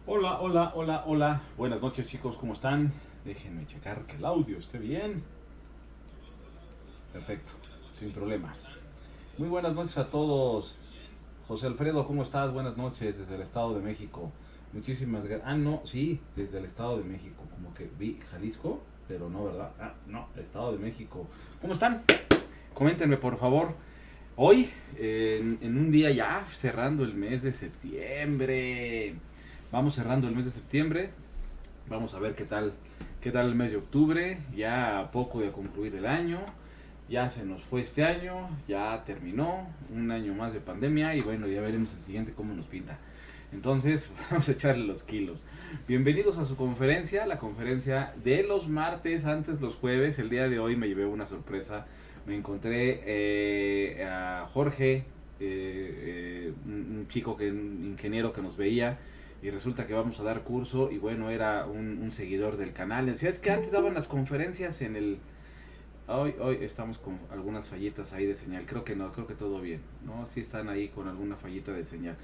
Hola, hola, hola, hola. Buenas noches, chicos, ¿cómo están? Déjenme checar que el audio esté bien. Perfecto, sin problemas. Muy buenas noches a todos. José Alfredo, ¿cómo estás? Buenas noches desde el Estado de México. Muchísimas gracias. Ah, no, sí, desde el Estado de México. Como que vi Jalisco, pero no, ¿verdad? Ah, no, Estado de México. ¿Cómo están? Coméntenme, por favor. Hoy, en un día ya cerrando el mes de septiembre. Vamos cerrando el mes de septiembre. Vamos a ver qué tal el mes de octubre. Ya a poco de concluir el año. Ya se nos fue este año. Ya terminó. Un año más de pandemia. Y bueno, ya veremos el siguiente cómo nos pinta. Entonces, vamos a echarle los kilos. Bienvenidos a su conferencia, la conferencia de los martes, antes los jueves. El día de hoy me llevé una sorpresa. Me encontré a Jorge, un chico, un ingeniero que nos veía, y resulta que vamos a dar curso, y bueno, era un seguidor del canal. Decía, es que antes daban las conferencias en el... Hoy estamos con algunas fallitas ahí de señal, creo que no, creo que todo bien, ¿no? Sí están ahí con alguna fallita de señal.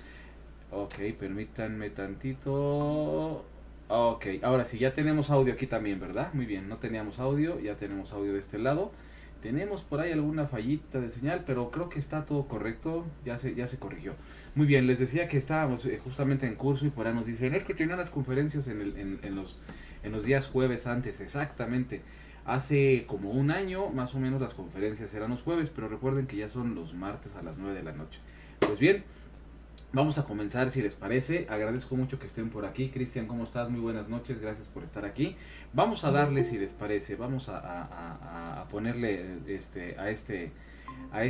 Ok, permítanme tantito. Ok, ahora sí, ya tenemos audio aquí también, ¿verdad? Muy bien, no teníamos audio, ya tenemos audio de este lado. Tenemos por ahí alguna fallita de señal, pero creo que está todo correcto, ya se corrigió. Muy bien, les decía que estábamos justamente en curso y por ahí nos dicen, es que tenían las conferencias en los días jueves antes, exactamente. Hace como un año, más o menos, las conferencias eran los jueves, pero recuerden que ya son los martes a las 9 de la noche. Pues bien, vamos a comenzar si les parece. Agradezco mucho que estén por aquí. Cristian, ¿cómo estás? Muy buenas noches, gracias por estar aquí. Vamos a darle si les parece. Vamos a ponerle a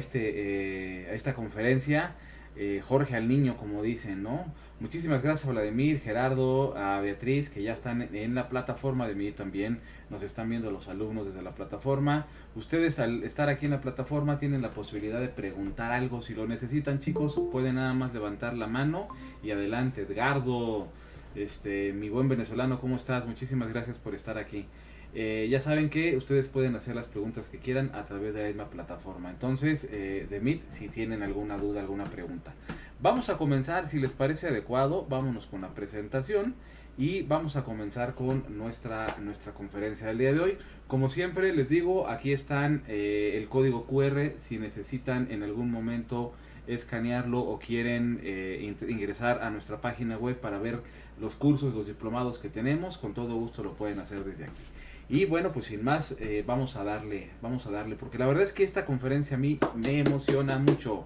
esta conferencia Jorge al niño, como dicen, ¿no? Muchísimas gracias a Vladimir, Gerardo, a Beatriz, que ya están en la plataforma de mí también. Nos están viendo los alumnos desde la plataforma. Ustedes al estar aquí en la plataforma tienen la posibilidad de preguntar algo si lo necesitan, chicos. Pueden nada más levantar la mano y adelante. Edgardo, mi buen venezolano, ¿cómo estás? Muchísimas gracias por estar aquí. Ya saben que ustedes pueden hacer las preguntas que quieran a través de la misma plataforma. Entonces, de Meet, si tienen alguna duda, alguna pregunta. Vamos a comenzar, si les parece adecuado, vámonos con la presentación y vamos a comenzar con nuestra conferencia del día de hoy. Como siempre les digo, aquí están el código QR si necesitan en algún momento escanearlo o quieren ingresar a nuestra página web para ver los cursos, los diplomados que tenemos. Con todo gusto lo pueden hacer desde aquí. Y bueno, pues sin más, vamos a darle, porque la verdad es que esta conferencia a mí me emociona mucho.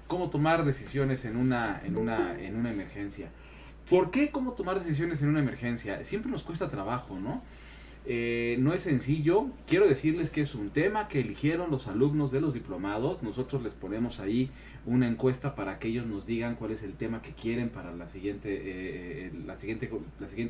Cómo tomar decisiones en una emergencia. ¿Por qué cómo tomar decisiones en una emergencia? Siempre nos cuesta trabajo, ¿no? No es sencillo. Quiero decirles que es un tema que eligieron los alumnos de los diplomados. Nosotros les ponemos ahí una encuesta para que ellos nos digan cuál es el tema que quieren para la siguiente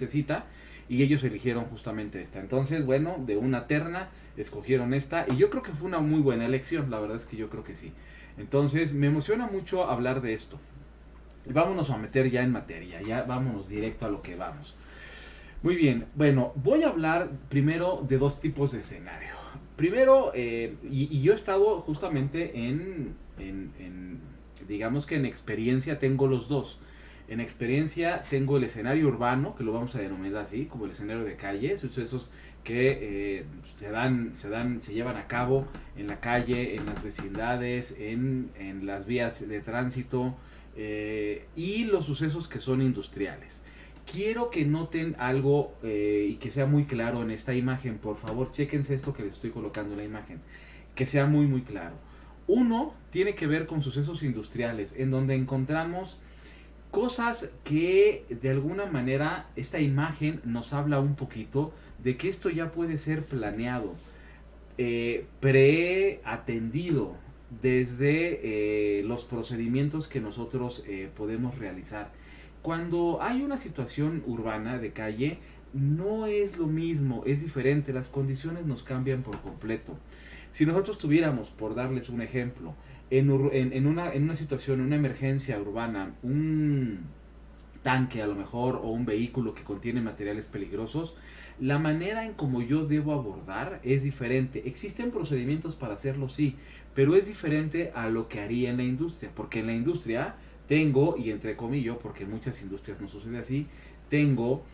cita, y ellos eligieron justamente esta. Entonces, bueno, de una terna escogieron esta y yo creo que fue una muy buena elección. La verdad es que yo creo que sí. Entonces, me emociona mucho hablar de esto. Y vámonos a meter ya en materia, ya vámonos directo a lo que vamos. Muy bien, bueno, voy a hablar primero de dos tipos de escenario. Primero, y yo he estado justamente digamos que en experiencia tengo los dos. En experiencia tengo el escenario urbano, que lo vamos a denominar así, como el escenario de calle, sucesos que se llevan a cabo en la calle, en las vecindades, en las vías de tránsito, y los sucesos que son industriales. Quiero que noten algo y que sea muy claro en esta imagen. Por favor, chéquense esto que les estoy colocando en la imagen. Que sea muy muy claro. Uno tiene que ver con sucesos industriales, en donde encontramos cosas que de alguna manera esta imagen nos habla un poquito de que esto ya puede ser planeado, preatendido, desde los procedimientos que nosotros podemos realizar. Cuando hay una situación urbana de calle, no es lo mismo, es diferente, las condiciones nos cambian por completo. Si nosotros tuviéramos, por darles un ejemplo, en una situación, en una emergencia urbana, un tanque a lo mejor o un vehículo que contiene materiales peligrosos, la manera en como yo debo abordar es diferente. Existen procedimientos para hacerlo, sí, pero es diferente a lo que haría en la industria, porque en la industria tengo, y entre comillas, porque en muchas industrias no sucede así, tengo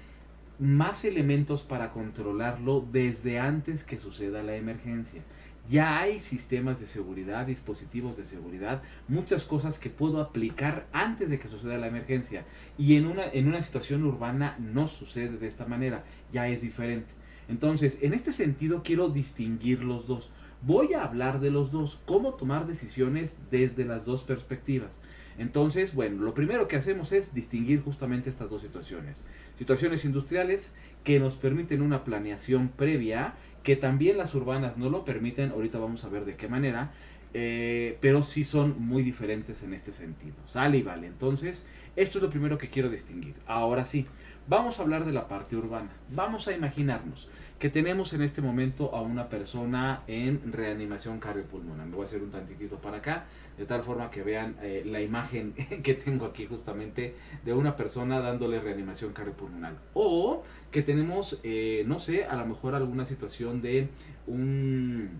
más elementos para controlarlo desde antes que suceda la emergencia. Ya hay sistemas de seguridad, dispositivos de seguridad, muchas cosas que puedo aplicar antes de que suceda la emergencia. Y en una situación urbana no sucede de esta manera, ya es diferente. Entonces, en este sentido quiero distinguir los dos. Voy a hablar de los dos, cómo tomar decisiones desde las dos perspectivas. Entonces, bueno, lo primero que hacemos es distinguir justamente estas dos situaciones. Situaciones industriales que nos permiten una planeación previa, que también las urbanas no lo permiten, ahorita vamos a ver de qué manera, pero sí son muy diferentes en este sentido. Sale y vale. Entonces, esto es lo primero que quiero distinguir. Ahora sí, vamos a hablar de la parte urbana. Vamos a imaginarnos que tenemos en este momento a una persona en reanimación cardiopulmonar. Me voy a hacer un tantitito para acá, de tal forma que vean la imagen que tengo aquí justamente de una persona dándole reanimación cardiopulmonar. O que tenemos, no sé, a lo mejor alguna situación de un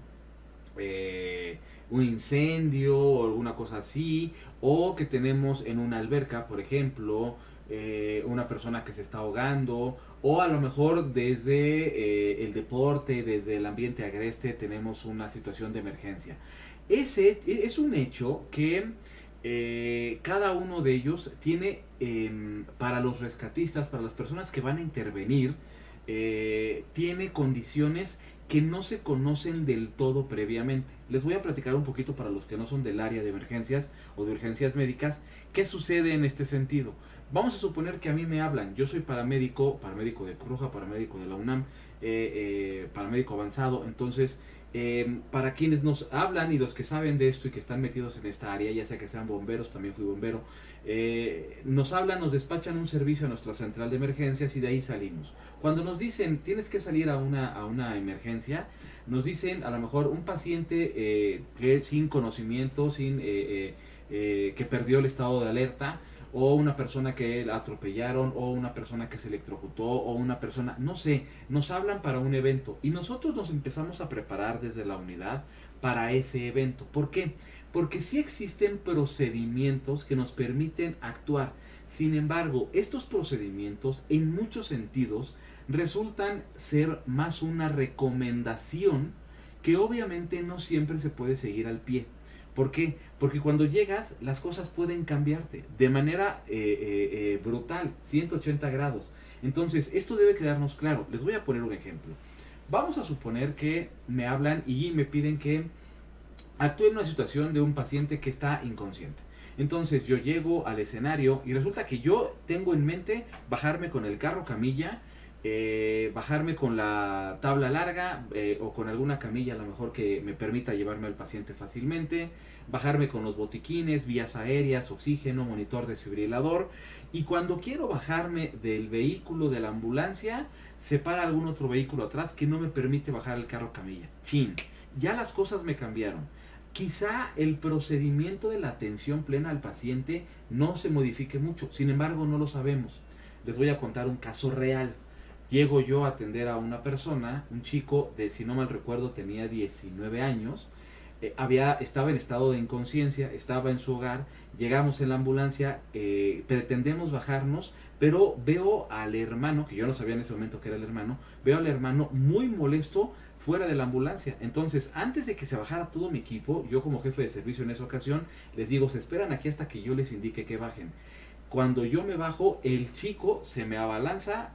incendio o alguna cosa así, o que tenemos en una alberca, por ejemplo, una persona que se está ahogando, o a lo mejor desde el deporte, desde el ambiente agreste, tenemos una situación de emergencia. Ese es un hecho que cada uno de ellos tiene, para los rescatistas, para las personas que van a intervenir, tiene condiciones que no se conocen del todo previamente. Les voy a platicar un poquito para los que no son del área de emergencias o de urgencias médicas, qué sucede en este sentido. Vamos a suponer que a mí me hablan, yo soy paramédico, paramédico de Cruz Roja, paramédico de la UNAM, paramédico avanzado, entonces para quienes nos hablan y los que saben de esto y que están metidos en esta área, ya sea que sean bomberos, también fui bombero, nos hablan, nos despachan un servicio a nuestra central de emergencias y de ahí salimos. Cuando nos dicen tienes que salir a una emergencia, nos dicen a lo mejor un paciente que sin conocimiento, que perdió el estado de alerta, o una persona que la atropellaron, o una persona que se electrocutó, o una persona, no sé, nos hablan para un evento y nosotros nos empezamos a preparar desde la unidad para ese evento. ¿Por qué? Porque sí existen procedimientos que nos permiten actuar. Sin embargo, estos procedimientos en muchos sentidos resultan ser más una recomendación que obviamente no siempre se puede seguir al pie. ¿Por qué? Porque cuando llegas las cosas pueden cambiarte de manera brutal, 180 grados. Entonces, esto debe quedarnos claro. Les voy a poner un ejemplo. Vamos a suponer que me hablan y me piden que actúe en una situación de un paciente que está inconsciente. Entonces yo llego al escenario y resulta que yo tengo en mente bajarme con el carro camilla, bajarme con la tabla larga o con alguna camilla a lo mejor que me permita llevarme al paciente fácilmente, bajarme con los botiquines, vías aéreas, oxígeno, monitor desfibrilador, y cuando quiero bajarme del vehículo de la ambulancia se para algún otro vehículo atrás que no me permite bajar el carro camilla. Chin, ya las cosas me cambiaron. Quizá el procedimiento de la atención plena al paciente no se modifique mucho, sin embargo no lo sabemos. Les voy a contar un caso real. Llego yo a atender a una persona, un chico de, si no mal recuerdo, tenía 19 años, estaba en estado de inconsciencia, estaba en su hogar, llegamos en la ambulancia, pretendemos bajarnos, pero veo al hermano, que yo no sabía en ese momento que era el hermano, veo al hermano muy molesto fuera de la ambulancia. Entonces, antes de que se bajara todo mi equipo, yo como jefe de servicio en esa ocasión, les digo, se esperan aquí hasta que yo les indique que bajen. Cuando yo me bajo, el chico se me abalanza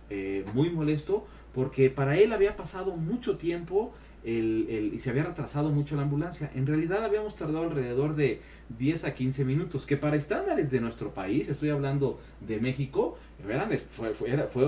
muy molesto porque para él había pasado mucho tiempo y se había retrasado mucho la ambulancia. En realidad habíamos tardado alrededor de 10 a 15 minutos, que para estándares de nuestro país, estoy hablando de México, verán,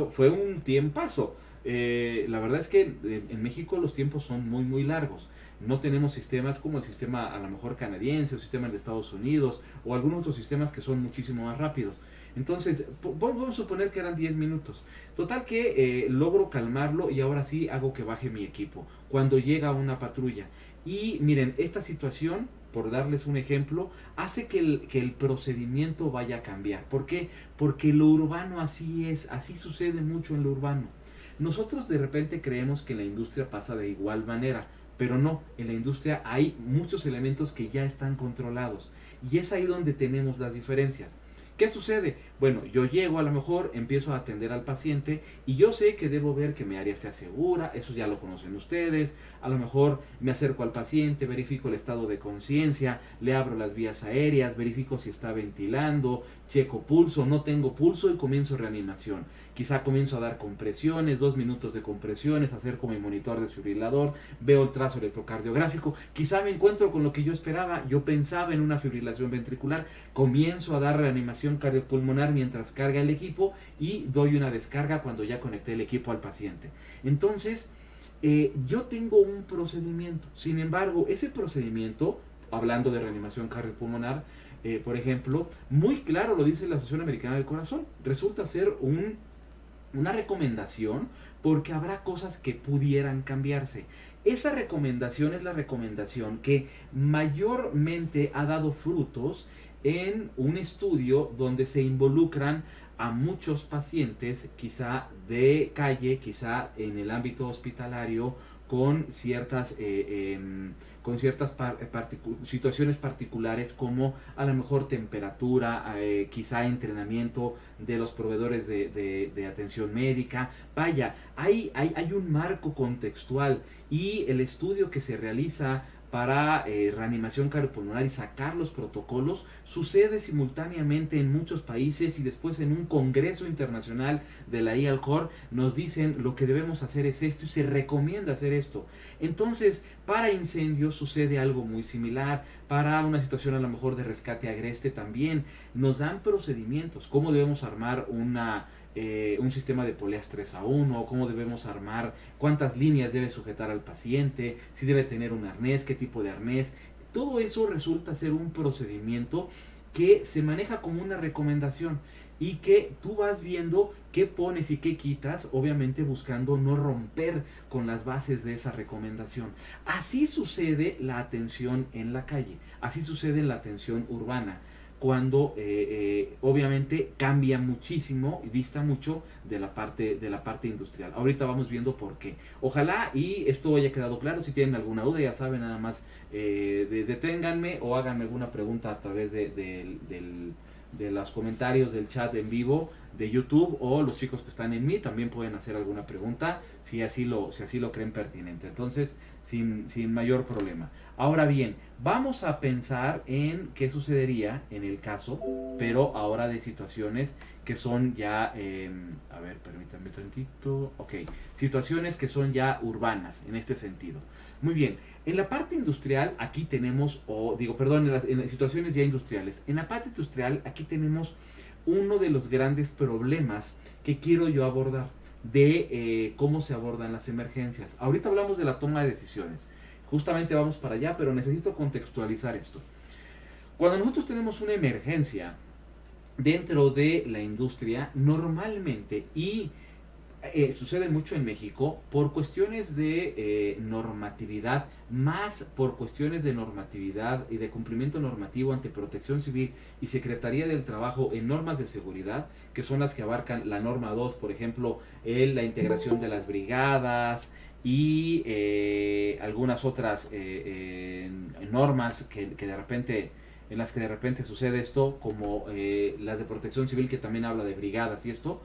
fue un tiempazo. La verdad es que en México los tiempos son muy muy largos. No tenemos sistemas como el sistema a lo mejor canadiense o el sistema de Estados Unidos o algunos otros sistemas que son muchísimo más rápidos. Entonces, vamos a suponer que eran 10 minutos. Total que logro calmarlo y ahora sí hago que baje mi equipo cuando llega una patrulla. Y miren, esta situación, por darles un ejemplo, hace que el procedimiento vaya a cambiar. ¿Por qué? Porque lo urbano así es, así sucede mucho en lo urbano. Nosotros de repente creemos que en la industria pasa de igual manera, pero no, en la industria hay muchos elementos que ya están controlados y es ahí donde tenemos las diferencias. ¿Qué sucede? Bueno, yo llego a lo mejor, empiezo a atender al paciente y yo sé que debo ver que mi área sea segura, eso ya lo conocen ustedes, a lo mejor me acerco al paciente, verifico el estado de conciencia, le abro las vías aéreas, verifico si está ventilando, checo pulso, no tengo pulso y comienzo reanimación. Quizá comienzo a dar compresiones, 2 minutos de compresiones, acerco mi monitor desfibrilador, veo el trazo electrocardiográfico, quizá me encuentro con lo que yo esperaba, yo pensaba en una fibrilación ventricular, comienzo a dar reanimación cardiopulmonar mientras carga el equipo y doy una descarga cuando ya conecté el equipo al paciente. Entonces, yo tengo un procedimiento, sin embargo, ese procedimiento, hablando de reanimación cardiopulmonar, por ejemplo, muy claro lo dice la Asociación Americana del Corazón, resulta ser una recomendación porque habrá cosas que pudieran cambiarse. Esa recomendación es la recomendación que mayormente ha dado frutos en un estudio donde se involucran a muchos pacientes, quizá de calle, quizá en el ámbito hospitalario, con ciertas situaciones particulares como a lo mejor temperatura, quizá entrenamiento de los proveedores de atención médica. Vaya, hay un marco contextual y el estudio que se realiza para reanimación cardiopulmonar y sacar los protocolos sucede simultáneamente en muchos países y después en un congreso internacional de la IALCOR nos dicen lo que debemos hacer es esto y se recomienda hacer esto. Entonces, para incendios sucede algo muy similar, para una situación a lo mejor de rescate agreste también nos dan procedimientos, cómo debemos armar un sistema de poleas 3-1, cómo debemos armar, cuántas líneas debe sujetar al paciente, si debe tener un arnés, qué tipo de arnés. Todo eso resulta ser un procedimiento que se maneja como una recomendación y que tú vas viendo qué pones y qué quitas, obviamente buscando no romper con las bases de esa recomendación. Así sucede la atención en la calle, así sucede en la atención urbana, cuando obviamente cambia muchísimo y dista mucho de la parte industrial. Ahorita vamos viendo por qué. Ojalá y esto haya quedado claro. Si tienen alguna duda, ya saben, nada más deténganme o háganme alguna pregunta a través de los comentarios del chat en vivo de YouTube, o los chicos que están en mí también pueden hacer alguna pregunta si así lo creen pertinente. Entonces, sin mayor problema. Ahora bien, vamos a pensar en qué sucedería en el caso, pero ahora de situaciones que son ya, a ver, permítanme tantito, ok, situaciones que son ya urbanas en este sentido. Muy bien, en la parte industrial aquí tenemos, en las situaciones ya industriales, en la parte industrial aquí tenemos uno de los grandes problemas que quiero yo abordar de cómo se abordan las emergencias. Ahorita hablamos de la toma de decisiones. Justamente vamos para allá, pero necesito contextualizar esto. Cuando nosotros tenemos una emergencia dentro de la industria, normalmente, y sucede mucho en México, por cuestiones de normatividad, más por cuestiones de normatividad y de cumplimiento normativo ante Protección Civil y Secretaría del Trabajo en normas de seguridad, que son las que abarcan la norma 2, por ejemplo, la integración de las brigadas, y algunas otras normas que de repente, en las que de repente sucede esto, como las de Protección Civil, que también habla de brigadas y esto,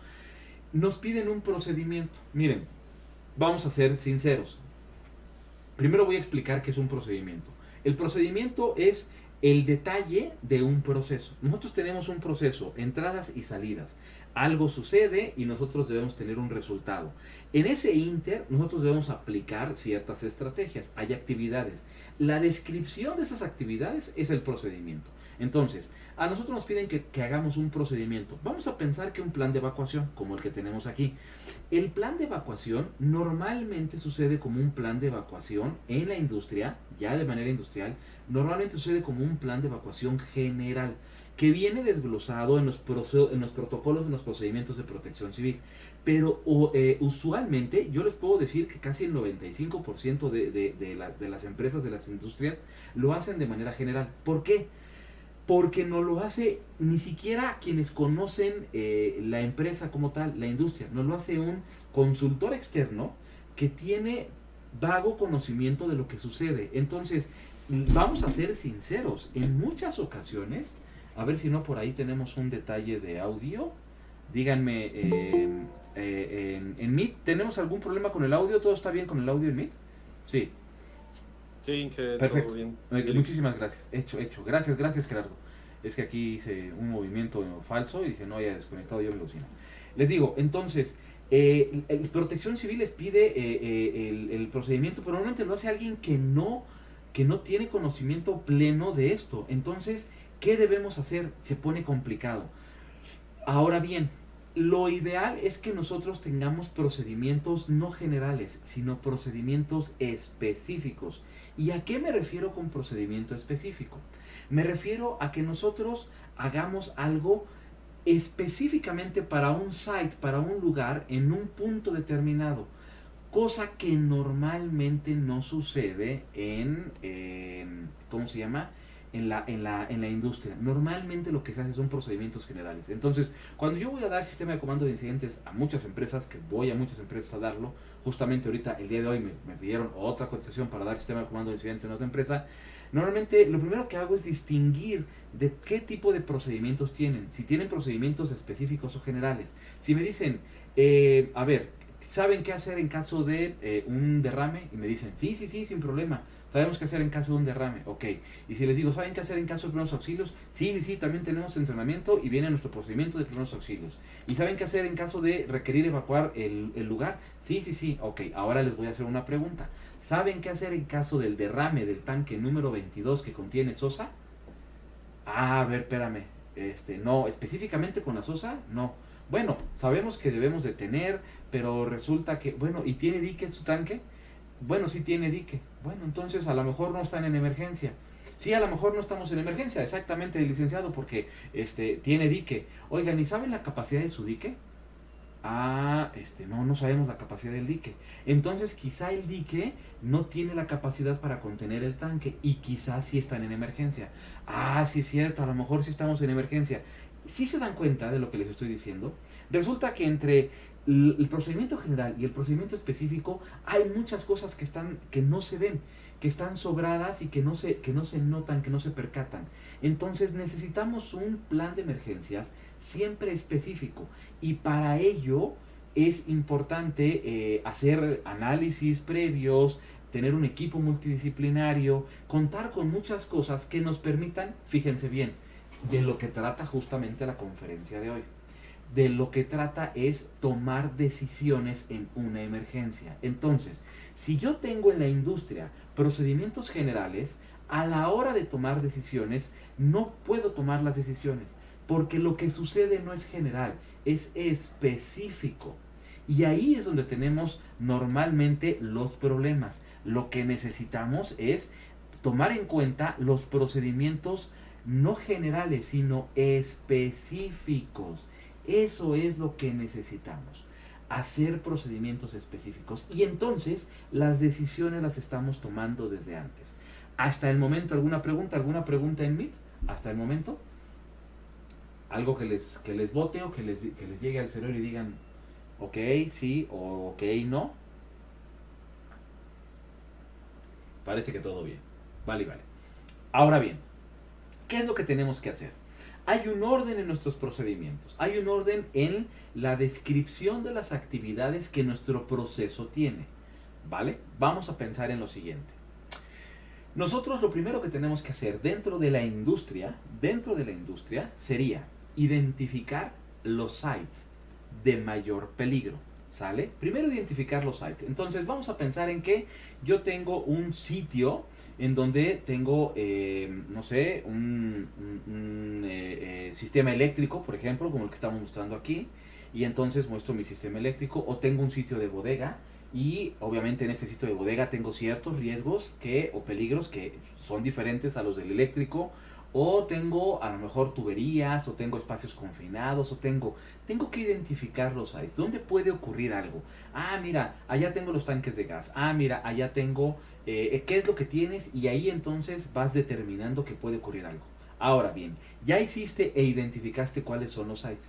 nos piden un procedimiento. Miren, vamos a ser sinceros. Primero voy a explicar qué es un procedimiento. El procedimiento es el detalle de un proceso. Nosotros tenemos un proceso, entradas y salidas. Algo sucede y nosotros debemos tener un resultado. En ese inter, nosotros debemos aplicar ciertas estrategias. Hay actividades. La descripción de esas actividades es el procedimiento. Entonces, a nosotros nos piden que hagamos un procedimiento. Vamos a pensar que un plan de evacuación, como el que tenemos aquí. El plan de evacuación normalmente sucede como un plan de evacuación en la industria, ya de manera industrial, normalmente sucede como un plan de evacuación general, que viene desglosado en los protocolos, en los procedimientos de protección civil. Pero usualmente yo les puedo decir que casi el 95% de las empresas, de las industrias, lo hacen de manera general. ¿Por qué? Porque no lo hace ni siquiera quienes conocen la empresa como tal, la industria. No lo hace un consultor externo que tiene vago conocimiento de lo que sucede. Entonces, vamos a ser sinceros. En muchas ocasiones, a ver si no por ahí tenemos un detalle de audio. Díganme, en Meet, ¿tenemos algún problema con el audio? ¿Todo está bien con el audio en Meet? Sí. Sí, que Perfecto. todo bien. Muchísimas gracias. Hecho. Gracias, Gerardo. Es que aquí hice un movimiento falso y dije no haya desconectado yo mi bocina. Les digo, entonces, Protección Civil les pide el procedimiento, pero normalmente lo hace alguien que no tiene conocimiento pleno de esto. Entonces, ¿qué debemos hacer? Se pone complicado. Ahora bien, lo ideal es que nosotros tengamos procedimientos no generales, sino procedimientos específicos. ¿Y a qué me refiero con procedimiento específico? Me refiero a que nosotros hagamos algo específicamente para un site, para un lugar, en un punto determinado. Cosa que normalmente no sucede ¿cómo se llama? En la industria. Normalmente lo que se hace son procedimientos generales. Entonces, cuando yo voy a dar sistema de comando de incidentes a muchas empresas, que voy a muchas empresas a darlo, justamente ahorita, el día de hoy, me pidieron otra cotización para dar sistema de comando de incidentes en otra empresa. Normalmente lo primero que hago es distinguir de qué tipo de procedimientos tienen. Si tienen procedimientos específicos o generales. Si me dicen, a ver, ¿saben qué hacer en caso de un derrame? Y me dicen, sí, sin problema. Sabemos qué hacer en caso de un derrame, ok. Y si les digo, ¿saben qué hacer en caso de primeros auxilios? Sí, también tenemos entrenamiento y viene nuestro procedimiento de primeros auxilios. ¿Y saben qué hacer en caso de requerir evacuar el lugar? Sí, ok. Ahora les voy a hacer una pregunta. ¿Saben qué hacer en caso del derrame del tanque número 22 que contiene sosa? A ver, espérame. No, específicamente con la sosa, no. Bueno, sabemos que debemos de tener, pero resulta que, bueno, ¿y tiene dique su tanque? Bueno, sí tiene dique. Bueno, entonces a lo mejor no están en emergencia. Sí, a lo mejor no estamos en emergencia, exactamente, licenciado, porque tiene dique. Oigan, ¿y saben la capacidad de su dique? No sabemos la capacidad del dique. Entonces quizá el dique no tiene la capacidad para contener el tanque y quizá sí están en emergencia. Sí es cierto, a lo mejor sí estamos en emergencia. Si se dan cuenta de lo que les estoy diciendo, resulta que entre el procedimiento general y el procedimiento específico hay muchas cosas que no se ven, que están sobradas y que no se notan, que no se percatan. Entonces necesitamos un plan de emergencias siempre específico y para ello es importante hacer análisis previos, tener un equipo multidisciplinario, contar con muchas cosas que nos permitan, fíjense bien, de lo que trata justamente la conferencia de hoy. De lo que trata es tomar decisiones en una emergencia. Entonces, si yo tengo en la industria procedimientos generales, a la hora de tomar decisiones, no puedo tomar las decisiones, porque lo que sucede no es general, es específico. Y ahí es donde tenemos normalmente los problemas. Lo que necesitamos es tomar en cuenta los procedimientos no generales, sino específicos. Eso es lo que necesitamos, hacer procedimientos específicos. Y entonces las decisiones las estamos tomando desde antes. Hasta el momento, ¿alguna pregunta en Meet? Hasta el momento. Algo que les bote o que les llegue al cerebro y digan, ok, sí, o ok, no. Parece que todo bien. Vale. Ahora bien, ¿qué es lo que tenemos que hacer? Hay un orden en nuestros procedimientos, hay un orden en la descripción de las actividades que nuestro proceso tiene, ¿vale? Vamos a pensar en lo siguiente. Nosotros lo primero que tenemos que hacer dentro de la industria sería identificar los sites de mayor peligro, ¿sale? Primero identificar los sites. Entonces vamos a pensar en que yo tengo un sitio en donde tengo, no sé, sistema eléctrico, por ejemplo, como el que estamos mostrando aquí, y entonces muestro mi sistema eléctrico, o tengo un sitio de bodega, y obviamente en este sitio de bodega tengo ciertos riesgos o peligros que son diferentes a los del eléctrico, o tengo a lo mejor tuberías, o tengo espacios confinados, o tengo que identificar los sites. ¿Dónde puede ocurrir algo? Ah, mira, allá tengo los tanques de gas. Ah, mira, allá tengo qué es lo que tienes, y ahí entonces vas determinando que puede ocurrir algo. Ahora bien, ya hiciste e identificaste cuáles son los sites.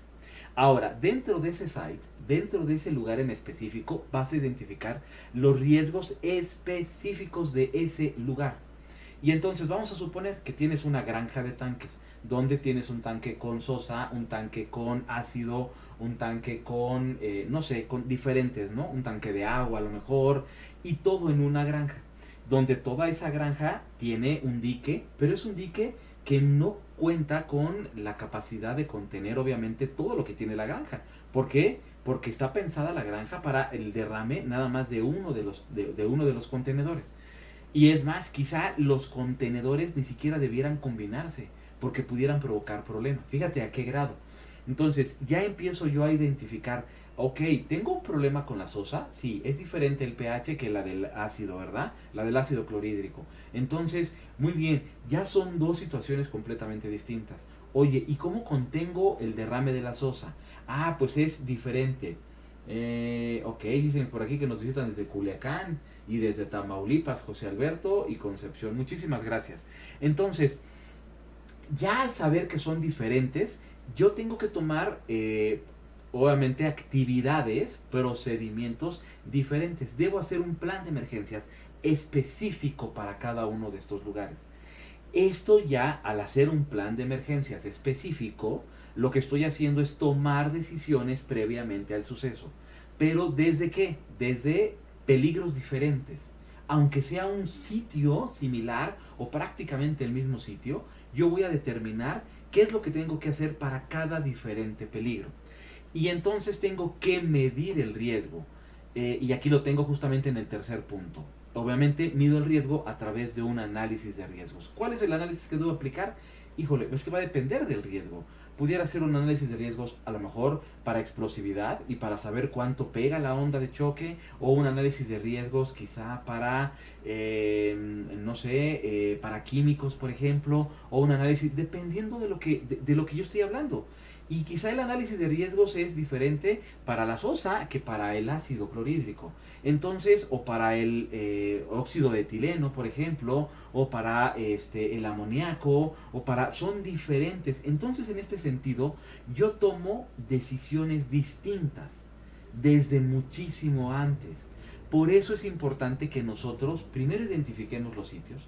Ahora, dentro de ese site, dentro de ese lugar en específico, vas a identificar los riesgos específicos de ese lugar. Y entonces vamos a suponer que tienes una granja de tanques, donde tienes un tanque con sosa, un tanque con ácido, un tanque con, no sé, con diferentes, ¿no? Un tanque de agua a lo mejor, y todo en una granja, donde toda esa granja tiene un dique, pero es un dique que no cuenta con la capacidad de contener obviamente todo lo que tiene la granja. ¿Por qué? Porque está pensada la granja para el derrame nada más de uno de uno de los contenedores. Y es más, quizá los contenedores ni siquiera debieran combinarse, porque pudieran provocar problemas. Fíjate a qué grado. Entonces, ya empiezo yo a identificar, ok, tengo un problema con la sosa, sí, es diferente el pH que la del ácido, ¿verdad? La del ácido clorhídrico. Entonces, muy bien, ya son dos situaciones completamente distintas. Oye, ¿y cómo contengo el derrame de la sosa? Ah, pues es diferente. Ok, dicen por aquí que nos visitan desde Culiacán y desde Tamaulipas, José Alberto y Concepción. Muchísimas gracias. Entonces, ya al saber que son diferentes, yo tengo que tomar, obviamente, actividades, procedimientos diferentes. Debo hacer un plan de emergencias específico para cada uno de estos lugares. Esto ya, al hacer un plan de emergencias específico, lo que estoy haciendo es tomar decisiones previamente al suceso. Pero ¿desde qué? Desde peligros diferentes. Aunque sea un sitio similar o prácticamente el mismo sitio, yo voy a determinar qué es lo que tengo que hacer para cada diferente peligro. Y entonces tengo que medir el riesgo. Y aquí lo tengo justamente en el tercer punto. Obviamente mido el riesgo a través de un análisis de riesgos. ¿Cuál es el análisis que debo aplicar? Híjole, es que va a depender del riesgo. Pudiera ser un análisis de riesgos a lo mejor para explosividad y para saber cuánto pega la onda de choque, o un análisis de riesgos quizá para, no sé, para químicos, por ejemplo, o un análisis dependiendo de lo que yo estoy hablando. Y quizá el análisis de riesgos es diferente para la sosa que para el ácido clorhídrico. Entonces, o para el óxido de etileno, por ejemplo, o para el amoníaco, son diferentes. Entonces, en este sentido, yo tomo decisiones distintas desde muchísimo antes. Por eso es importante que nosotros primero identifiquemos los sitios,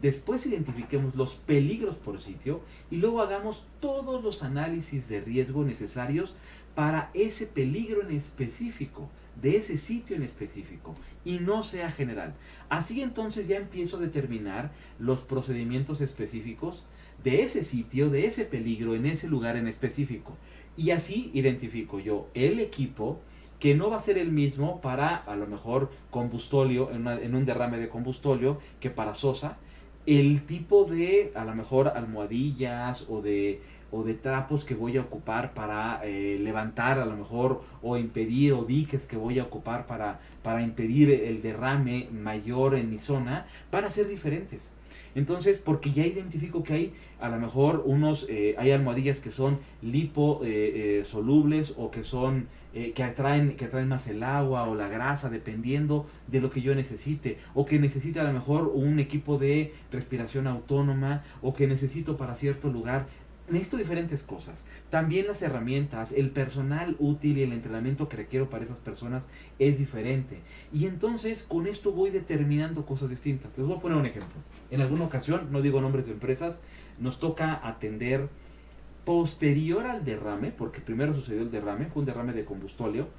después identifiquemos los peligros por sitio, y luego hagamos todos los análisis de riesgo necesarios para ese peligro en específico, de ese sitio en específico, y no sea general. Así entonces ya empiezo a determinar los procedimientos específicos de ese sitio, de ese peligro, en ese lugar en específico. Y así identifico yo el equipo que no va a ser el mismo para a lo mejor combustóleo, en un derrame de combustóleo, que para sosa. El tipo de, a lo mejor, almohadillas o de trapos que voy a ocupar para levantar a lo mejor, o impedir, o diques que voy a ocupar para impedir el derrame mayor en mi zona, van a ser diferentes. Entonces, porque ya identifico que hay a lo mejor hay almohadillas que son liposolubles, o que son que atraen más el agua o la grasa, dependiendo de lo que yo necesite, o que necesite a lo mejor un equipo de respiración autónoma, o que necesito para cierto lugar. Necesito diferentes cosas. También las herramientas, el personal útil y el entrenamiento que requiero para esas personas es diferente. Y entonces con esto voy determinando cosas distintas. Les voy a poner un ejemplo. En alguna ocasión, no digo nombres de empresas, nos toca atender posterior al derrame, porque primero sucedió el derrame, fue un derrame de combustóleo.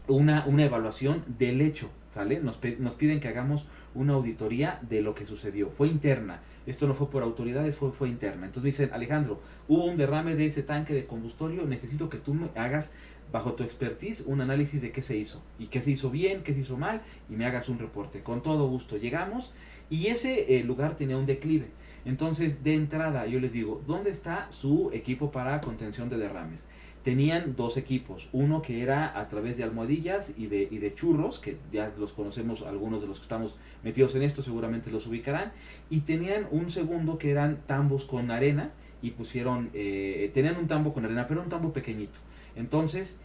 una evaluación del hecho, ¿sale? Nos piden que hagamos una auditoría de lo que sucedió. Fue interna. Esto no fue por autoridades, fue interna. Entonces me dicen, Alejandro, hubo un derrame de ese tanque de combustorio, necesito que tú me hagas, bajo tu expertise, un análisis de qué se hizo. Y qué se hizo bien, qué se hizo mal, y me hagas un reporte. Con todo gusto. Llegamos y ese lugar tenía un declive. Entonces, de entrada, yo les digo, ¿dónde está su equipo para contención de derrames? Tenían dos equipos, uno que era a través de almohadillas y de churros, que ya los conocemos, algunos de los que estamos metidos en esto seguramente los ubicarán, y tenían un segundo que eran tambos con arena, y pusieron, tenían un tambo con arena, pero un tambo pequeñito. Entonces,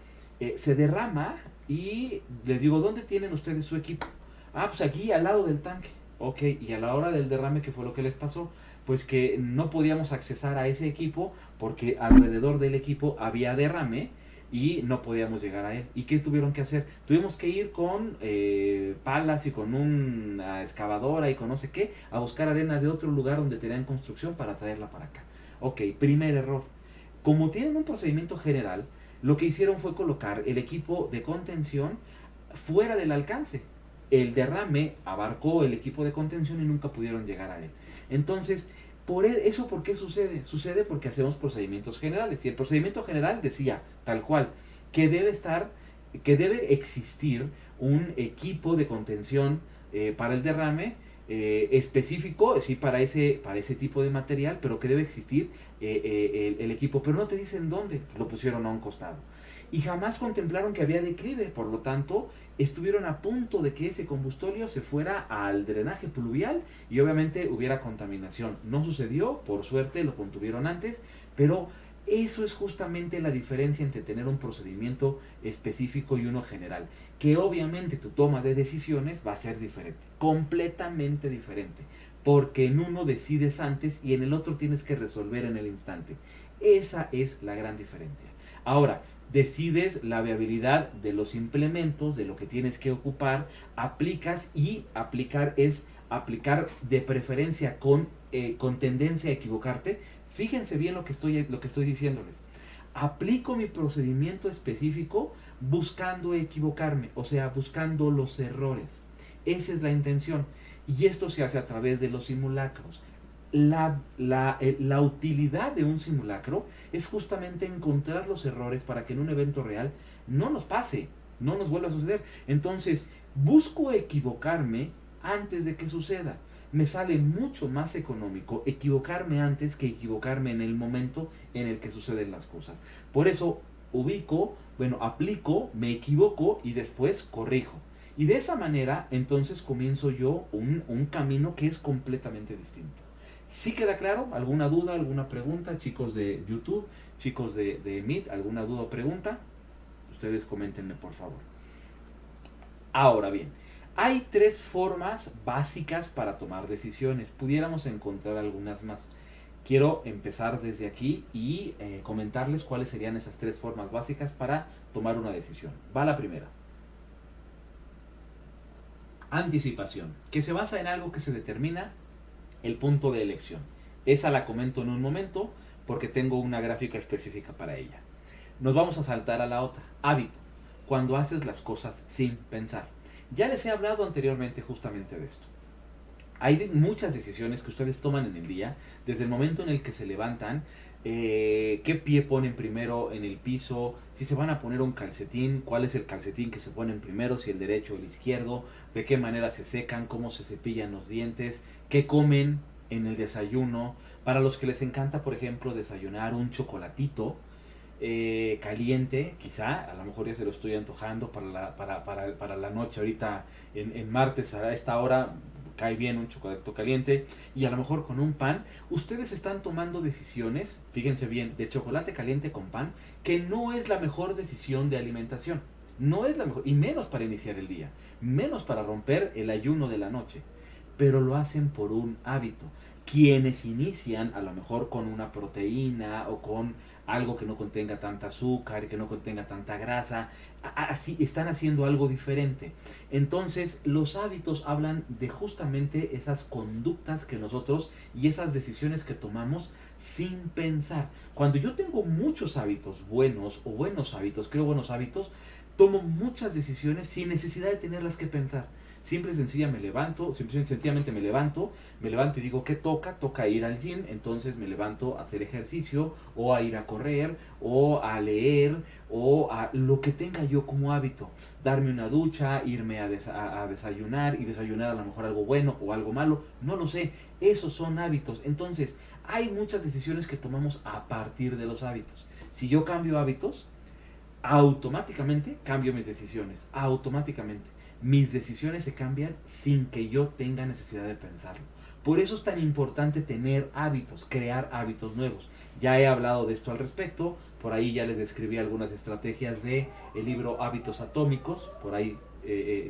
se derrama y les digo, ¿dónde tienen ustedes su equipo? Ah, pues aquí al lado del tanque. Ok, y a la hora del derrame, ¿qué fue lo que les pasó? Pues que no podíamos accesar a ese equipo porque alrededor del equipo había derrame y no podíamos llegar a él. ¿Y qué tuvieron que hacer? Tuvimos que ir con palas y con una excavadora y con no sé qué a buscar arena de otro lugar donde tenían construcción para traerla para acá. Ok, primer error. Como tienen un procedimiento general, lo que hicieron fue colocar el equipo de contención fuera del alcance. El derrame abarcó el equipo de contención y nunca pudieron llegar a él. Entonces, ¿eso por qué sucede? Sucede porque hacemos procedimientos generales. Y el procedimiento general decía, tal cual, que debe existir un equipo de contención para el derrame específico, sí, para ese tipo de material, pero que debe existir el equipo. Pero no te dicen dónde, lo pusieron a un costado. Y jamás contemplaron que había declive, por lo tanto, estuvieron a punto de que ese combustorio se fuera al drenaje pluvial y obviamente hubiera contaminación. No sucedió, por suerte lo contuvieron antes, pero eso es justamente la diferencia entre tener un procedimiento específico y uno general, que obviamente tu toma de decisiones va a ser diferente, completamente diferente, porque en uno decides antes y en el otro tienes que resolver en el instante. Esa es la gran diferencia. Ahora, decides la viabilidad de los implementos, de lo que tienes que ocupar, aplicas, y aplicar es aplicar de preferencia con tendencia a equivocarte. Fíjense bien lo que estoy diciéndoles. Aplico mi procedimiento específico buscando equivocarme, o sea, buscando los errores. Esa es la intención. Y esto se hace a través de los simulacros. La utilidad de un simulacro es justamente encontrar los errores para que en un evento real no nos pase, no nos vuelva a suceder. Entonces, busco equivocarme antes de que suceda. Me sale mucho más económico equivocarme antes que equivocarme en el momento en el que suceden las cosas. Por eso aplico, me equivoco y después corrijo. Y de esa manera, entonces comienzo yo un camino que es completamente distinto. ¿Sí queda claro? ¿Alguna duda, alguna pregunta? Chicos de YouTube, chicos de Meet, ¿alguna duda o pregunta? Ustedes coméntenme, por favor. Ahora bien, hay 3 formas básicas para tomar decisiones. Pudiéramos encontrar algunas más. Quiero empezar desde aquí y comentarles cuáles serían esas 3 formas básicas para tomar una decisión. Va la primera. Anticipación, que se basa en algo que se determina el punto de elección. Esa la comento en un momento porque tengo una gráfica específica para ella. Nos vamos a saltar a la otra. Hábito, cuando haces las cosas sin pensar. Ya les he hablado anteriormente justamente de esto. Hay muchas decisiones que ustedes toman en el día, desde el momento en el que se levantan, qué pie ponen primero en el piso, si se van a poner un calcetín, cuál es el calcetín que se ponen primero, si el derecho o el izquierdo, de qué manera se secan, cómo se cepillan los dientes, qué comen en el desayuno. Para los que les encanta, por ejemplo, desayunar un chocolatito caliente, quizá, a lo mejor ya se lo estoy antojando para la noche, ahorita en martes a esta hora cae bien un chocolatito caliente, y a lo mejor con un pan. Ustedes están tomando decisiones, fíjense bien, de chocolate caliente con pan, que no es la mejor decisión de alimentación, no es la mejor, y menos para iniciar el día, menos para romper el ayuno de la noche, pero lo hacen por un hábito. Quienes inician a lo mejor con una proteína o con algo que no contenga tanta azúcar, que no contenga tanta grasa. Así están haciendo algo diferente. Entonces los hábitos hablan de justamente esas conductas que nosotros y esas decisiones que tomamos sin pensar. Cuando yo tengo muchos hábitos buenos o buenos hábitos, creo buenos hábitos, tomo muchas decisiones sin necesidad de tenerlas que pensar. Simple y sencillamente me levanto y digo, ¿qué toca? Toca ir al gym, entonces me levanto a hacer ejercicio, o a ir a correr, o a leer, o a lo que tenga yo como hábito. Darme una ducha, irme a desayunar, y desayunar a lo mejor algo bueno o algo malo, no lo sé. Esos son hábitos. Entonces, hay muchas decisiones que tomamos a partir de los hábitos. Si yo cambio hábitos, automáticamente cambio mis decisiones, automáticamente. Mis decisiones se cambian sin que yo tenga necesidad de pensarlo. Por eso es tan importante tener hábitos, crear hábitos nuevos. Ya he hablado de esto al respecto, por ahí ya les describí algunas estrategias de el libro Hábitos Atómicos, por ahí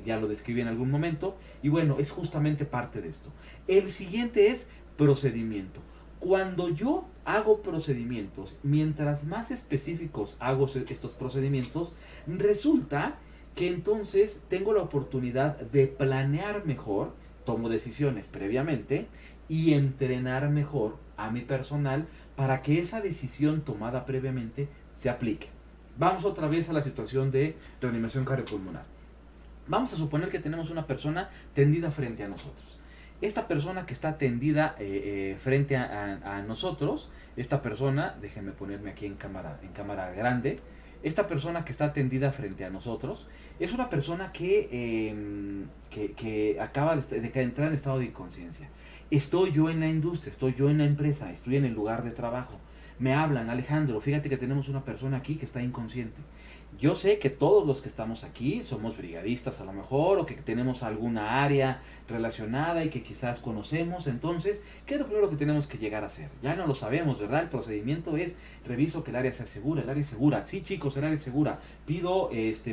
ya lo describí en algún momento, y bueno, es justamente parte de esto. El siguiente es procedimiento. Cuando yo hago procedimientos, mientras más específicos hago estos procedimientos, resulta que entonces tengo la oportunidad de planear mejor, tomo decisiones previamente y entrenar mejor a mi personal para que esa decisión tomada previamente se aplique. Vamos otra vez a la situación de reanimación cardiopulmonar. Vamos a suponer que tenemos una persona tendida frente a nosotros. Esta persona que está tendida frente a nosotros, esta persona, déjenme ponerme aquí en cámara grande. Esta persona que está tendida frente a nosotros es una persona que acaba de entrar en estado de inconsciencia. Estoy yo en la industria, estoy yo en la empresa, estoy en el lugar de trabajo. Me hablan, Alejandro, fíjate que tenemos una persona aquí que está inconsciente. Yo sé que todos los que estamos aquí somos brigadistas a lo mejor, o que tenemos alguna área relacionada y que quizás conocemos. Entonces, ¿qué es lo primero que tenemos que llegar a hacer? Ya no lo sabemos, ¿verdad? El procedimiento es, reviso que el área sea segura, el área es segura. Sí, chicos, el área es segura. Pido,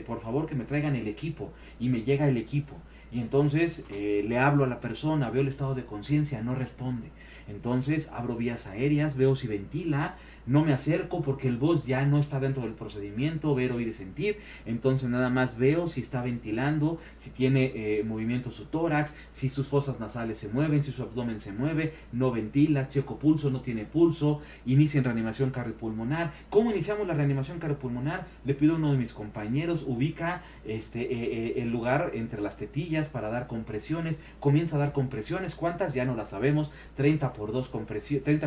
por favor, que me traigan el equipo. Y me llega el equipo. Y entonces le hablo a la persona, veo el estado de conciencia, no responde. Entonces abro vías aéreas, veo si ventila, no me acerco porque el voz ya no está dentro del procedimiento, ver, oír y sentir. Entonces nada más veo si está ventilando, si tiene movimiento su tórax, si sus fosas nasales se mueven, si su abdomen se mueve, no ventila, checo pulso, no tiene pulso, inicia en reanimación cardiopulmonar. ¿Cómo iniciamos la reanimación cardiopulmonar? Le pido a uno de mis compañeros, ubica el lugar entre las tetillas para dar compresiones, comienza a dar compresiones. ¿Cuántas? Ya no las sabemos. 30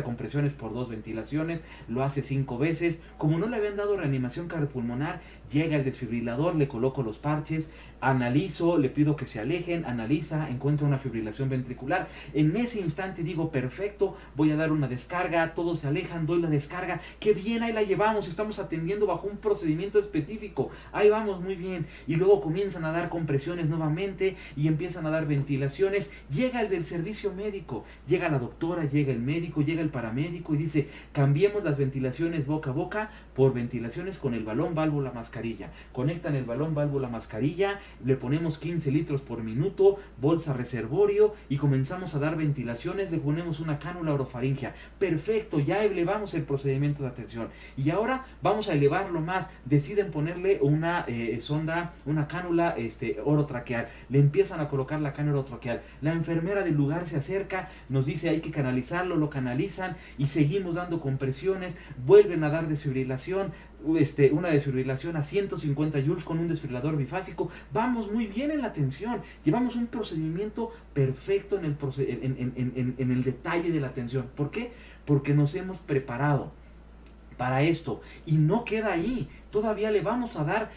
compresiones por 2 ventilaciones, lo hace 5 veces. Como no le habían dado reanimación cardiopulmonar, llega el desfibrilador, le coloco los parches, analizo, le pido que se alejen, analiza, encuentra una fibrilación ventricular. En ese instante digo, perfecto, voy a dar una descarga, todos se alejan, doy la descarga, qué bien, ahí la llevamos, estamos atendiendo bajo un procedimiento específico, ahí vamos muy bien. Y luego comienzan a dar compresiones nuevamente y empiezan a dar ventilaciones. Llega el del servicio médico, llega la doctora, llega el médico, llega el paramédico y dice, cambiemos las ventilaciones boca a boca por ventilaciones con el balón, válvula, mascarilla. Conectan el balón, válvula, mascarilla, le ponemos 15 litros por minuto, bolsa reservorio, y comenzamos a dar ventilaciones, le ponemos una cánula orofaringea. Perfecto, ya elevamos el procedimiento de atención. Y ahora vamos a elevarlo más. Deciden ponerle una sonda, una cánula orotraqueal. Le empiezan a colocar la cánula orotraqueal. La enfermera del lugar se acerca, nos dice hay que canalizarlo, lo canalizan y seguimos dando compresiones, vuelven a dar desfibrilación, una desfibrilación a 150 joules con un desfibrilador bifásico. Vamos muy bien en la atención, llevamos un procedimiento perfecto en el detalle de la atención. ¿Por qué? Porque nos hemos preparado para esto, y no queda ahí, todavía le vamos a dar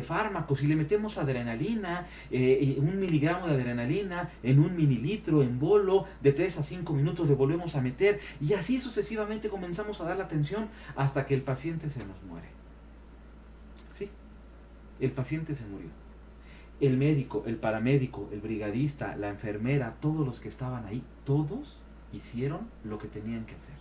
fármacos y le metemos adrenalina, 1 miligramo de adrenalina en 1 mililitro en bolo, de 3 a 5 minutos le volvemos a meter, y así sucesivamente comenzamos a dar la atención hasta que el paciente se nos muere. Sí, el paciente se murió. El médico, el paramédico, el brigadista, la enfermera, todos los que estaban ahí, todos hicieron lo que tenían que hacer.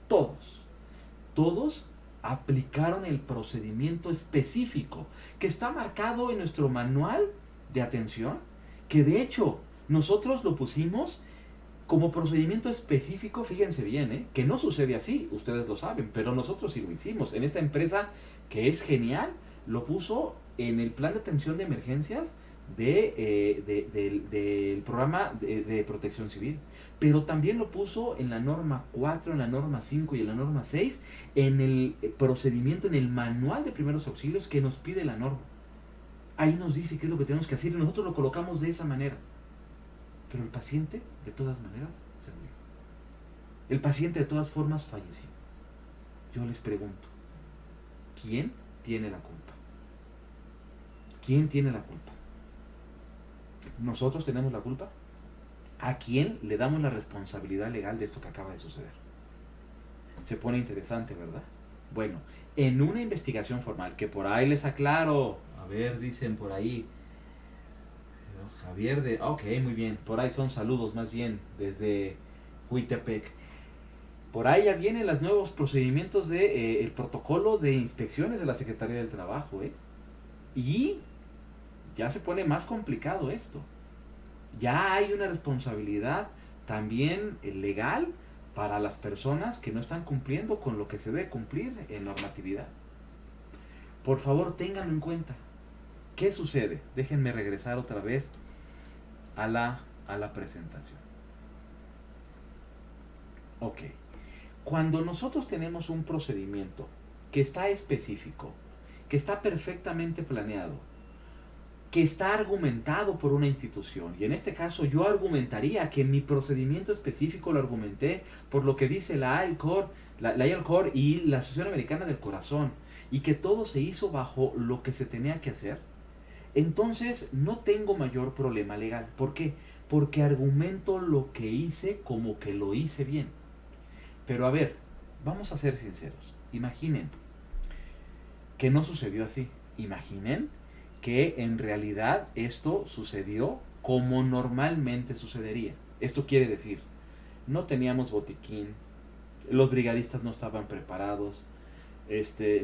Todos aplicaron el procedimiento específico que está marcado en nuestro manual de atención, que de hecho nosotros lo pusimos Como procedimiento específico, fíjense bien, que no sucede así, ustedes lo saben, pero nosotros sí lo hicimos. En esta empresa, que es genial, lo puso en el plan de atención de emergencias del programa de protección civil. Pero también lo puso en la norma 4, en la norma 5 y en la norma 6, en el procedimiento, en el manual de primeros auxilios que nos pide la norma. Ahí nos dice qué es lo que tenemos que hacer y nosotros lo colocamos de esa manera. Pero el paciente, de todas maneras, se murió. El paciente, de todas formas, falleció. Yo les pregunto, ¿quién tiene la culpa? ¿Quién tiene la culpa? ¿Nosotros tenemos la culpa? ¿A quién le damos la responsabilidad legal de esto que acaba de suceder? Se pone interesante, ¿verdad? Bueno, en una investigación formal, que por ahí les aclaro, a ver, dicen por ahí, Javier de... Ok, muy bien, por ahí son saludos más bien, desde Huitepec. Por ahí ya vienen los nuevos procedimientos de el protocolo de inspecciones de la Secretaría del Trabajo, y ya se pone más complicado esto. Ya hay una responsabilidad también legal para las personas que no están cumpliendo con lo que se debe cumplir en normatividad. Por favor, ténganlo en cuenta. ¿Qué sucede? Déjenme regresar otra vez a la presentación. Ok. Cuando nosotros tenemos un procedimiento que está específico, que está perfectamente planeado, que está argumentado por una institución, y en este caso yo argumentaría que mi procedimiento específico lo argumenté por lo que dice la ILCOR, la ILCOR y la Asociación Americana del Corazón, y que todo se hizo bajo lo que se tenía que hacer, entonces no tengo mayor problema legal. ¿Por qué? Porque argumento lo que hice como que lo hice bien. Pero a ver, vamos a ser sinceros. Imaginen que no sucedió así. Imaginen que en realidad esto sucedió como normalmente sucedería. Esto quiere decir, no teníamos botiquín, los brigadistas no estaban preparados,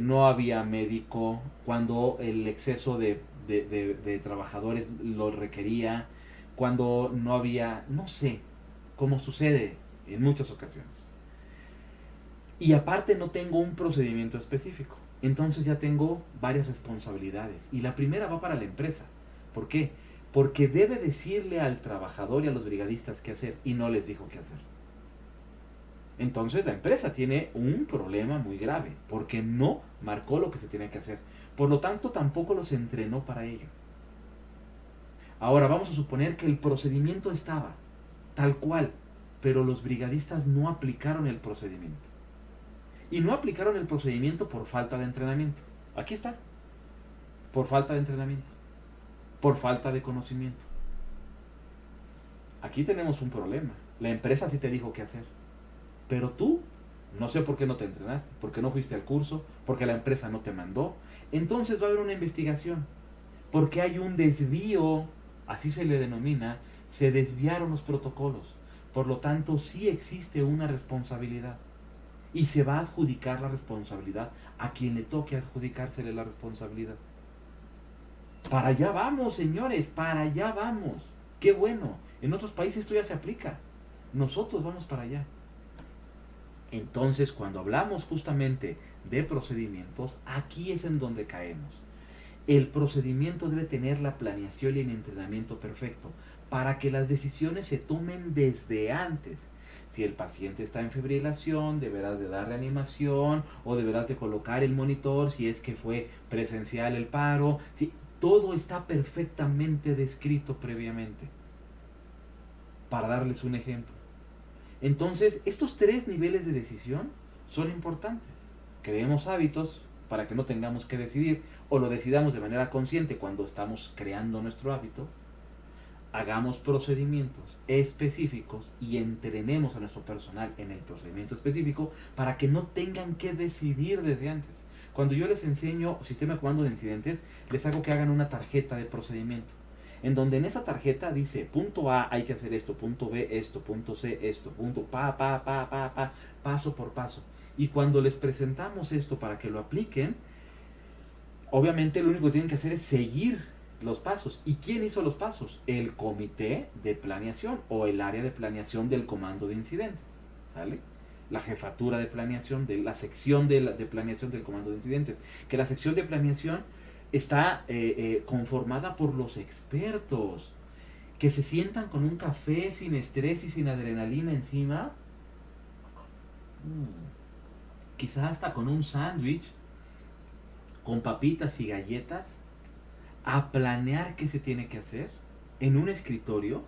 no había médico cuando el exceso de trabajadores lo requería, cuando no había, no sé, como sucede en muchas ocasiones. Y aparte no tengo un procedimiento específico. Entonces ya tengo varias responsabilidades. Y la primera va para la empresa. ¿Por qué? Porque debe decirle al trabajador y a los brigadistas qué hacer y no les dijo qué hacer. Entonces la empresa tiene un problema muy grave porque no marcó lo que se tenía que hacer. Por lo tanto, tampoco los entrenó para ello. Ahora vamos a suponer que el procedimiento estaba tal cual, pero los brigadistas no aplicaron el procedimiento. Y no aplicaron el procedimiento por falta de entrenamiento. Aquí está. Por falta de entrenamiento. Por falta de conocimiento. Aquí tenemos un problema. La empresa sí te dijo qué hacer. Pero tú, no sé por qué no te entrenaste, porque no fuiste al curso, porque la empresa no te mandó. Entonces va a haber una investigación. Porque hay un desvío, así se le denomina, se desviaron los protocolos. Por lo tanto, sí existe una responsabilidad. Y se va a adjudicar la responsabilidad a quien le toque adjudicársele la responsabilidad. Para allá vamos, señores, para allá vamos. Qué bueno, en otros países esto ya se aplica. Nosotros vamos para allá. Entonces, cuando hablamos justamente de procedimientos, aquí es en donde caemos. El procedimiento debe tener la planeación y el entrenamiento perfecto para que las decisiones se tomen desde antes. Si el paciente está en fibrilación, deberás de dar reanimación o deberás de colocar el monitor si es que fue presencial el paro. Si, todo está perfectamente descrito previamente. Para darles un ejemplo. Entonces, estos 3 niveles de decisión son importantes. Creemos hábitos para que no tengamos que decidir o lo decidamos de manera consciente cuando estamos creando nuestro hábito. Hagamos procedimientos específicos y entrenemos a nuestro personal en el procedimiento específico para que no tengan que decidir desde antes. Cuando yo les enseño sistema de comando de incidentes, les hago que hagan una tarjeta de procedimiento, en donde en esa tarjeta dice, punto A hay que hacer esto, punto B esto, punto C esto, punto paso por paso. Y cuando les presentamos esto para que lo apliquen, obviamente lo único que tienen que hacer es seguir los pasos. ¿Y quién hizo los pasos? El comité de planeación o el área de planeación del comando de incidentes. ¿Sale? La jefatura de planeación, de la sección de planeación del comando de incidentes. Que la sección de planeación está conformada por los expertos. Que se sientan con un café sin estrés y sin adrenalina encima. Quizás hasta con un sándwich, con papitas y galletas, a planear qué se tiene que hacer en un escritorio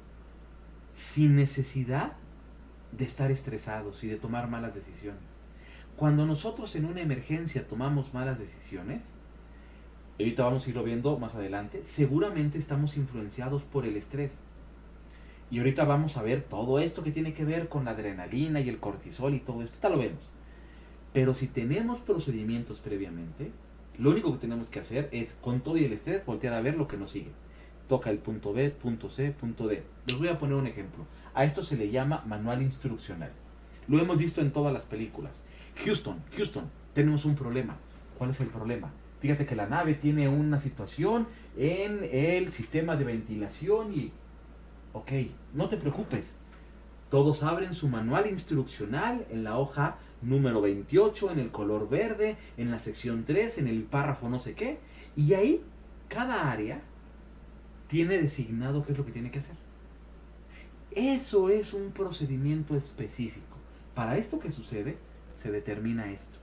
sin necesidad de estar estresados y de tomar malas decisiones. Cuando nosotros en una emergencia tomamos malas decisiones, y ahorita vamos a irlo viendo más adelante, seguramente estamos influenciados por el estrés. Y ahorita vamos a ver todo esto que tiene que ver con la adrenalina y el cortisol y todo esto, ahorita lo vemos. Pero si tenemos procedimientos previamente, lo único que tenemos que hacer es, con todo y el estrés, voltear a ver lo que nos sigue. Toca el punto B, punto C, punto D. Les voy a poner un ejemplo. A esto se le llama manual instruccional. Lo hemos visto en todas las películas. Houston, tenemos un problema. ¿Cuál es el problema? Fíjate que la nave tiene una situación en el sistema de ventilación y... Ok, no te preocupes. Todos abren su manual instruccional en la hoja número 28, en el color verde, en la sección 3, en el párrafo no sé qué. Y ahí, cada área tiene designado qué es lo que tiene que hacer. Eso es un procedimiento específico. Para esto que sucede, se determina esto.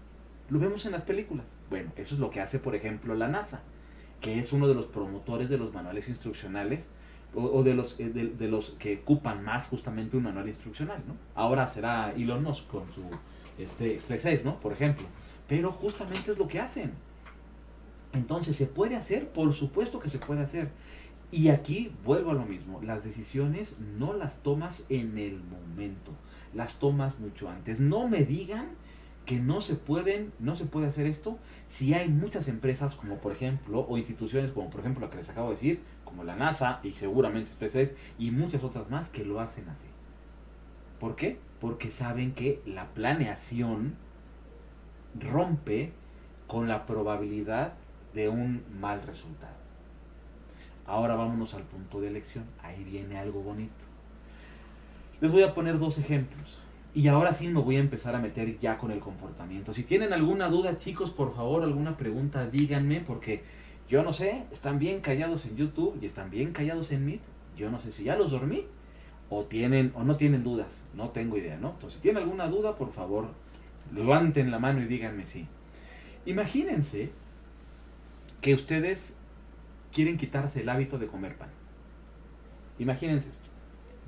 Lo vemos en las películas. Bueno, eso es lo que hace, por ejemplo, la NASA, que es uno de los promotores de los manuales instruccionales, o de los que ocupan más justamente un manual instruccional, ¿no? Ahora será Elon Musk con su SpaceX, ¿no? Por ejemplo. Pero justamente es lo que hacen. Entonces, ¿se puede hacer? Por supuesto que se puede hacer. Y aquí vuelvo a lo mismo. Las decisiones no las tomas en el momento. Las tomas mucho antes. No me digan que no se puede hacer esto si hay muchas empresas como por ejemplo, o instituciones como por ejemplo la que les acabo de decir, como la NASA y seguramente SpaceX y muchas otras más que lo hacen así. ¿Por qué? Porque saben que la planeación rompe con la probabilidad de un mal resultado. Ahora vámonos al punto de elección. Ahí viene algo bonito. Les voy a poner dos ejemplos. Y ahora sí me voy a empezar a meter ya con el comportamiento. Si tienen alguna duda, chicos, por favor, alguna pregunta, díganme, porque yo no sé, están bien callados en YouTube y están bien callados en Meet. Yo no sé si ya los dormí o no tienen dudas. No tengo idea, ¿no? Entonces, si tienen alguna duda, por favor, levanten la mano y díganme sí. Imagínense que ustedes quieren quitarse el hábito de comer pan. Imagínense esto.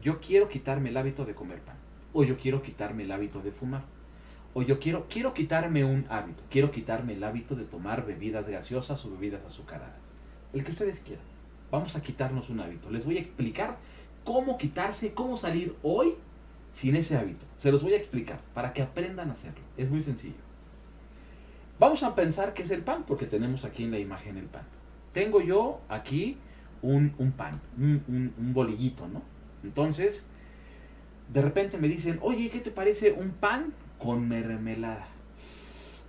Yo quiero quitarme el hábito de comer pan. O yo quiero quitarme el hábito de fumar. O yo quiero quitarme un hábito. Quiero quitarme el hábito de tomar bebidas gaseosas o bebidas azucaradas. El que ustedes quieran. Vamos a quitarnos un hábito. Les voy a explicar cómo quitarse, cómo salir hoy sin ese hábito. Se los voy a explicar para que aprendan a hacerlo. Es muy sencillo. Vamos a pensar que es el pan, porque tenemos aquí en la imagen el pan. Tengo yo aquí un pan, un bolillito, ¿no? Entonces, de repente me dicen, oye, ¿qué te parece un pan con mermelada?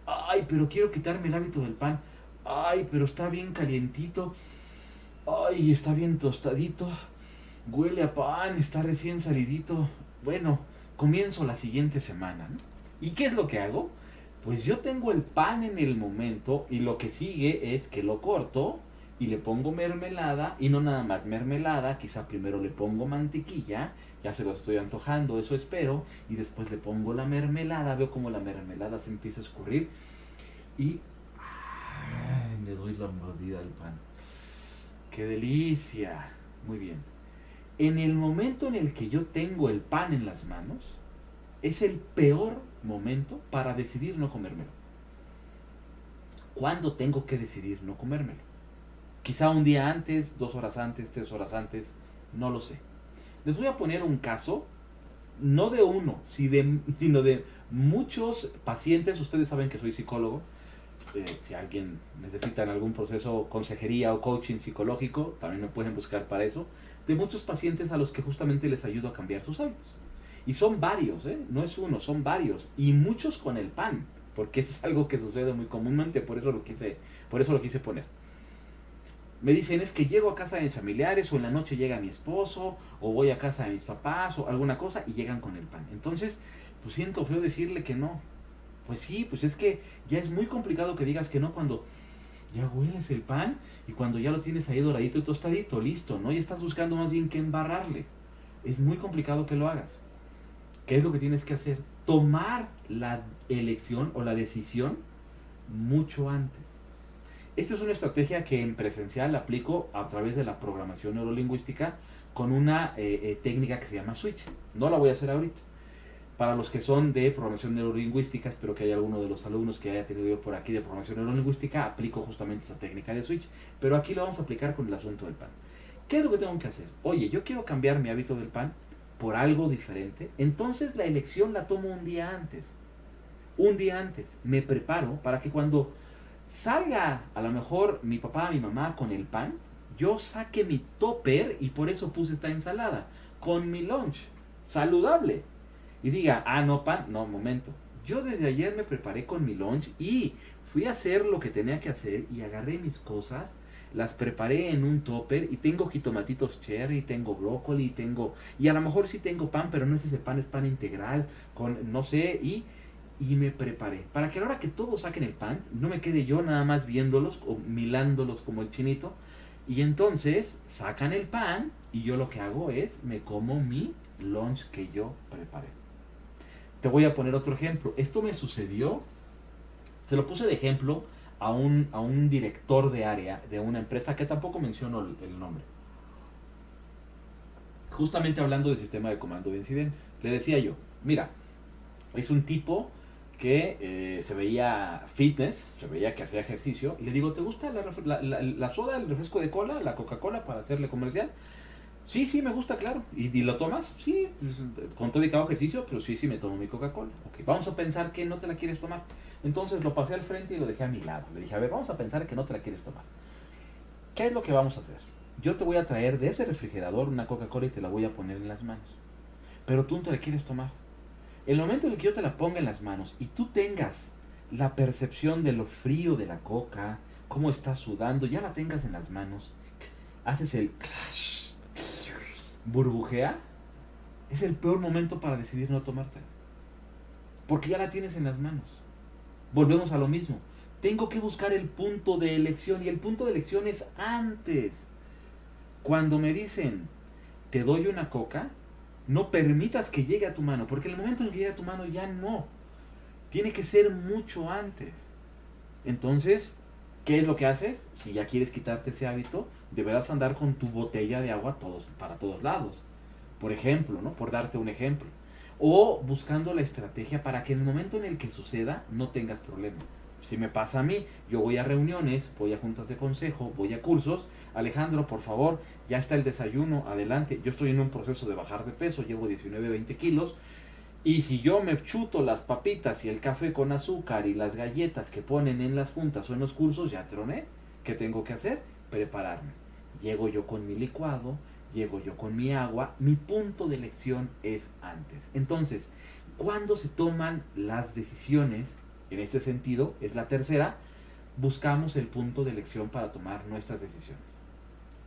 Ay, pero quiero quitarme el hábito del pan. Ay, pero está bien calientito. Ay, está bien tostadito. Huele a pan, está recién salidito. Bueno, comienzo la siguiente semana, ¿no? ¿Y qué es lo que hago? Pues yo tengo el pan en el momento y lo que sigue es que lo corto y le pongo mermelada, y no nada más mermelada, quizá primero le pongo mantequilla, ya se lo estoy antojando, eso espero, y después le pongo la mermelada, veo como la mermelada se empieza a escurrir, y le doy la mordida al pan. ¡Qué delicia! Muy bien. En el momento en el que yo tengo el pan en las manos, es el peor momento para decidir no comérmelo. ¿Cuándo tengo que decidir no comérmelo? Quizá un día antes, 2 horas antes, 3 horas antes, no lo sé. Les voy a poner un caso, no de uno, sino de muchos pacientes. Ustedes saben que soy psicólogo. Si alguien necesita en algún proceso consejería o coaching psicológico, también me pueden buscar para eso. De muchos pacientes a los que justamente les ayudo a cambiar sus hábitos. Y son varios, no es uno, son varios. Y muchos con el pan, porque eso es algo que sucede muy comúnmente, por eso lo quise poner. Me dicen, es que llego a casa de mis familiares, o en la noche llega mi esposo, o voy a casa de mis papás, o alguna cosa, y llegan con el pan. Entonces, pues siento feo decirle que no. Pues sí, pues es que ya es muy complicado que digas que no cuando ya hueles el pan y cuando ya lo tienes ahí doradito y tostadito, listo, ¿no? Y estás buscando más bien que embarrarle. Es muy complicado que lo hagas. ¿Qué es lo que tienes que hacer? Tomar la elección o la decisión mucho antes. Esta es una estrategia que en presencial aplico a través de la programación neurolingüística con una técnica que se llama switch. No la voy a hacer ahorita. Para los que son de programación neurolingüística, espero que haya alguno de los alumnos que haya tenido yo por aquí de programación neurolingüística, aplico justamente esa técnica de switch, pero aquí lo vamos a aplicar con el asunto del pan. ¿Qué es lo que tengo que hacer? Oye, yo quiero cambiar mi hábito del pan por algo diferente, entonces la elección la tomo un día antes. Un día antes me preparo para que cuando salga a lo mejor mi papá, mi mamá con el pan, yo saque mi topper, y por eso puse esta ensalada, con mi lunch, saludable. Y diga, ah, no, pan, no, momento. Yo desde ayer me preparé con mi lunch y fui a hacer lo que tenía que hacer y agarré mis cosas, las preparé en un topper y tengo jitomatitos cherry, tengo brócoli, y a lo mejor sí tengo pan, pero no es ese pan, es pan integral, con, no sé, y me preparé. Para que a la hora que todos saquen el pan, no me quede yo nada más viéndolos o milándolos como el chinito. Y entonces sacan el pan y yo lo que hago es me como mi lunch que yo preparé. Te voy a poner otro ejemplo. Esto me sucedió, se lo puse de ejemplo a un director de área de una empresa que tampoco menciono el nombre. Justamente hablando del sistema de comando de incidentes. Le decía yo, mira, es un tipo que se veía fitness, se veía que hacía ejercicio, y le digo, ¿te gusta la soda, el refresco de cola, la Coca-Cola para hacerle comercial? Sí, sí, me gusta, claro. ¿Y lo tomas? Sí, con todo y que hago ejercicio, pero sí, sí me tomo mi Coca-Cola. Ok, vamos a pensar que no te la quieres tomar. Entonces lo pasé al frente y lo dejé a mi lado. Le dije, a ver, vamos a pensar que no te la quieres tomar. ¿Qué es lo que vamos a hacer? Yo te voy a traer de ese refrigerador una Coca-Cola y te la voy a poner en las manos. Pero tú no te la quieres tomar. El momento en el que yo te la ponga en las manos y tú tengas la percepción de lo frío de la coca, cómo está sudando, ya la tengas en las manos, haces el clash, burbujea, es el peor momento para decidir no tomártela. Porque ya la tienes en las manos. Volvemos a lo mismo. Tengo que buscar el punto de elección, y el punto de elección es antes. Cuando me dicen, te doy una coca, no permitas que llegue a tu mano, porque en el momento en el que llegue a tu mano ya no. Tiene que ser mucho antes. Entonces, ¿qué es lo que haces? Si ya quieres quitarte ese hábito, deberás andar con tu botella de agua para todos lados. Por ejemplo, ¿no? Por darte un ejemplo. O buscando la estrategia para que en el momento en el que suceda no tengas problema. Si me pasa a mí, yo voy a reuniones, voy a juntas de consejo, voy a cursos. Alejandro, por favor, ya está el desayuno, adelante. Yo estoy en un proceso de bajar de peso, llevo 19, 20 kilos. Y si yo me chuto las papitas y el café con azúcar y las galletas que ponen en las juntas o en los cursos, ya troné. ¿Qué tengo que hacer? Prepararme. Llego yo con mi licuado, llego yo con mi agua. Mi punto de elección es antes. Entonces, ¿cuándo se toman las decisiones? En este sentido, es la tercera, buscamos el punto de elección para tomar nuestras decisiones.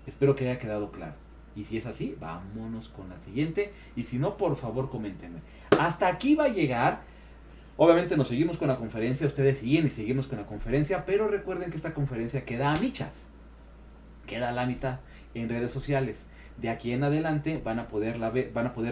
Espero que haya quedado claro. Y si es así, vámonos con la siguiente. Y si no, por favor, coméntenme. Hasta aquí va a llegar. Obviamente nos seguimos con la conferencia. Ustedes siguen y seguimos con la conferencia. Pero recuerden que esta conferencia queda a michas. Queda a la mitad en redes sociales. De aquí en adelante van a poder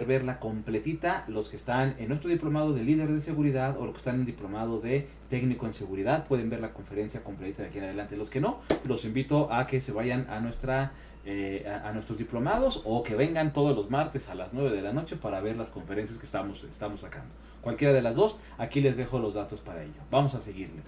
verla completita los que están en nuestro diplomado de líder de seguridad o los que están en el diplomado de técnico en seguridad. Pueden ver la conferencia completita de aquí en adelante. Los que no, los invito a que se vayan a nuestros diplomados o que vengan todos los martes a las 9 de la noche para ver las conferencias que estamos sacando. Cualquiera de las dos, aquí les dejo los datos para ello. Vamos a seguirle.